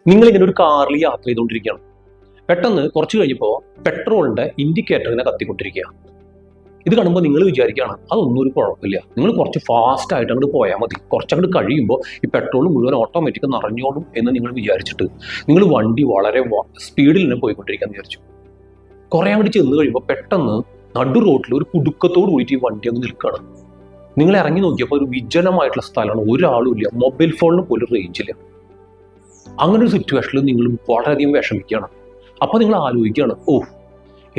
നിങ്ങളിങ്ങനെ ഒരു കാറിൽ യാത്ര ചെയ്തുകൊണ്ടിരിക്കുകയാണ്. പെട്ടെന്ന് കുറച്ച് കഴിഞ്ഞപ്പോൾ പെട്രോളിന്റെ ഇൻഡിക്കേറ്റർ ഇങ്ങനെ കത്തിക്കൊണ്ടിരിക്കുക. ഇത് കാണുമ്പോൾ നിങ്ങൾ വിചാരിക്കുകയാണ് അതൊന്നും ഒരു കുഴപ്പമില്ല, നിങ്ങൾ കുറച്ച് ഫാസ്റ്റ് ആയിട്ട് അങ്ങോട്ട് പോയാൽ മതി, കുറച്ചങ്ങോട്ട് കഴിയുമ്പോൾ ഈ പെട്രോൾ മുഴുവൻ ഓട്ടോമാറ്റിക് നിറഞ്ഞോളും എന്ന് നിങ്ങൾ വിചാരിച്ചിട്ട് നിങ്ങൾ വണ്ടി വളരെ സ്പീഡിൽ തന്നെ പോയിക്കൊണ്ടിരിക്കാന്ന് വിചാരിച്ചു. കുറേ അങ്ങോട്ട് ചെന്ന് കഴിയുമ്പോൾ പെട്ടെന്ന് നടു റോട്ടിൽ ഒരു കുടുക്കത്തോട് കൂടിയിട്ട് ഈ വണ്ടി അങ്ങ് നിൽക്കുകയാണ്. നിങ്ങൾ ഇറങ്ങി നോക്കിയപ്പോൾ ഒരു വിജനമായിട്ടുള്ള സ്ഥലമാണ്, ഒരാളും ഇല്ല, മൊബൈൽ ഫോണിന് പോലും റേഞ്ചില്ല. അങ്ങനെ ഒരു സിറ്റുവേഷനിൽ നിങ്ങൾ വളരെയധികം വിഷമിക്കുകയാണ്. അപ്പോൾ നിങ്ങൾ ആലോചിക്കുകയാണ്,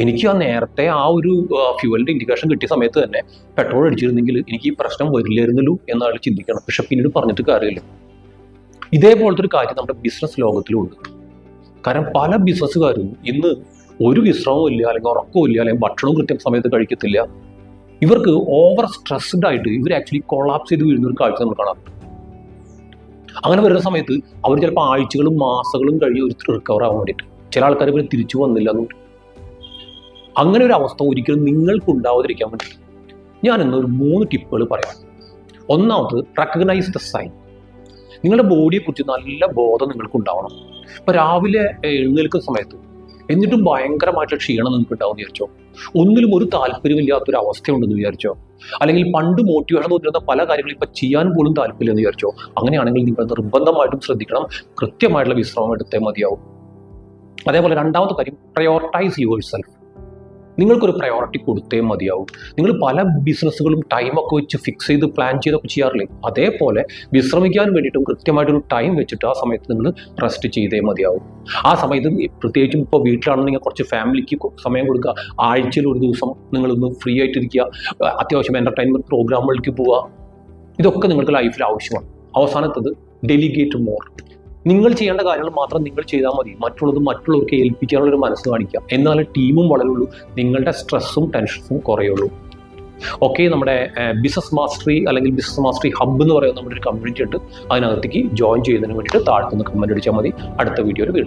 എനിക്ക് ആ നേരത്തെ ആ ഒരു ഫ്യൂവലിൻ്റെ ഇൻഡിക്കേഷൻ കിട്ടിയ സമയത്ത് തന്നെ പെട്രോൾ അടിച്ചിരുന്നെങ്കിൽ എനിക്ക് ഈ പ്രശ്നം വരില്ലായിരുന്നല്ലോ എന്നാണ് ചിന്തിക്കണം. പക്ഷെ പിന്നീട് പറഞ്ഞിട്ട് കാര്യമില്ല. ഇതേപോലത്തെ ഒരു കാര്യം നമ്മുടെ ബിസിനസ് ലോകത്തിലുണ്ട്. കാരണം പല ബിസിനസ്സുകാരും ഇന്ന് ഒരു വിശ്രമവും ഇല്ല, അല്ലെങ്കിൽ ഉറക്കവും ഇല്ല, അല്ലെങ്കിൽ ഭക്ഷണവും കൃത്യം സമയത്ത് കഴിക്കത്തില്ല. ഇവർക്ക് ഓവർ സ്ട്രെസ്ഡ് ആയിട്ട് ഇവർ ആക്ച്വലി കൊളാപ്സ് ചെയ്ത് വീഴുന്ന ഒരു കാഴ്ച നമ്മൾ കാണാം. അങ്ങനെ വരുന്ന സമയത്ത് അവർ ചിലപ്പോൾ ആഴ്ചകളും മാസങ്ങളും കഴിഞ്ഞ് ഒരു റിക്കവർ ആവാൻ വേണ്ടിയിട്ട് ചില ആൾക്കാർ ഇവർ തിരിച്ചു വന്നില്ല എന്നുണ്ട്. അങ്ങനെ ഒരു അവസ്ഥ ഒരിക്കലും നിങ്ങൾക്ക് ഉണ്ടാവാതിരിക്കാൻ വേണ്ടിയിട്ട് ഞാൻ ഇന്നൊരു 3 ടിപ്പുകൾ പറയാം. ഒന്നാമത്, റെക്കഗ്നൈസ് ദ സൈൻ. നിങ്ങളുടെ ബോഡിയെക്കുറിച്ച് നല്ല ബോധം നിങ്ങൾക്ക് ഉണ്ടാവണം. ഇപ്പോൾ രാവിലെ എഴുന്നേൽക്കുന്ന സമയത്ത് എന്നിട്ടും ഭയങ്കരമായിട്ടുള്ള ക്ഷീണം നിങ്ങൾക്ക് ഉണ്ടാവും വിചാരിച്ചോ, ഒന്നിലും ഒരു താല്പര്യമില്ലാത്തൊരു അവസ്ഥയുണ്ടെന്ന് വിചാരിച്ചോ, അല്ലെങ്കിൽ പണ്ട് മോട്ടിവേഷൻ തോന്നിയിരുന്ന പല കാര്യങ്ങളും ഇപ്പം ചെയ്യാൻ പോലും താല്പര്യമില്ലെന്ന് വിചാരിച്ചോ, അങ്ങനെയാണെങ്കിൽ നിങ്ങൾ നിർബന്ധമായിട്ടും ശ്രദ്ധിക്കണം, കൃത്യമായിട്ടുള്ള വിശ്രമം എടുത്തേ മതിയാവും. അതേപോലെ രണ്ടാമത്തെ കാര്യം, പ്രയോറിറ്റൈസ് യുവർ സെൽഫ്. നിങ്ങൾക്കൊരു പ്രയോറിറ്റി കൊടുത്തേ മതിയാവും. നിങ്ങൾ പല ബിസിനസ്സുകളും ടൈമൊക്കെ വെച്ച് ഫിക്സ് ചെയ്ത് പ്ലാൻ ചെയ്തൊക്കെ ചെയ്യാറില്ലേ, അതേപോലെ വിശ്രമിക്കാൻ വേണ്ടിയിട്ടും കൃത്യമായിട്ടൊരു ടൈം വെച്ചിട്ട് ആ സമയത്ത് നിങ്ങൾ റെസ്റ്റ് ചെയ്തേ മതിയാവും. ആ സമയത്ത് പ്രത്യേകിച്ചും ഇപ്പോൾ വീട്ടിലാണെന്നുണ്ടെങ്കിൽ കുറച്ച് ഫാമിലിക്ക് സമയം കൊടുക്കുക, ആഴ്ചയിൽ ഒരു ദിവസം നിങ്ങളൊന്ന് ഫ്രീ ആയിട്ടിരിക്കുക, അത്യാവശ്യം എൻ്റർടൈൻമെൻറ്റ് പ്രോഗ്രാമുകൾക്ക് പോവുക. ഇതൊക്കെ നിങ്ങൾക്ക് ലൈഫിൽ ആവശ്യമാണ്. അവസാനത്തത്, ഡെലിഗേറ്റ് മോർ. നിങ്ങൾ ചെയ്യേണ്ട കാര്യങ്ങൾ മാത്രം നിങ്ങൾ ചെയ്താൽ മതി, മറ്റുള്ളത് മറ്റുള്ളവർക്ക് ഏൽപ്പിക്കാനുള്ളൊരു മനസ്സ് കാണിക്കുക. എന്നാലേ ടീമും വളരുള്ളൂ, നിങ്ങളുടെ സ്ട്രെസ്സും ടെൻഷൻസും കുറയുള്ളൂ. ഓക്കെ, നമ്മുടെ ബിസിനസ് മാസ്റ്ററി അല്ലെങ്കിൽ ബിസിനസ് മാസ്റ്ററി ഹബ്ബ് എന്ന് പറയുന്ന നമ്മുടെ ഒരു കമ്മ്യൂണിറ്റി ഉണ്ട്. അതിനകത്തേക്ക് ജോയിൻ ചെയ്യുന്നതിന് വേണ്ടിയിട്ട് താഴത്തുനിന്ന് കമൻറ്റ് അടിച്ചാൽ മതി. അടുത്ത വീഡിയോയിൽ വീണ്ടും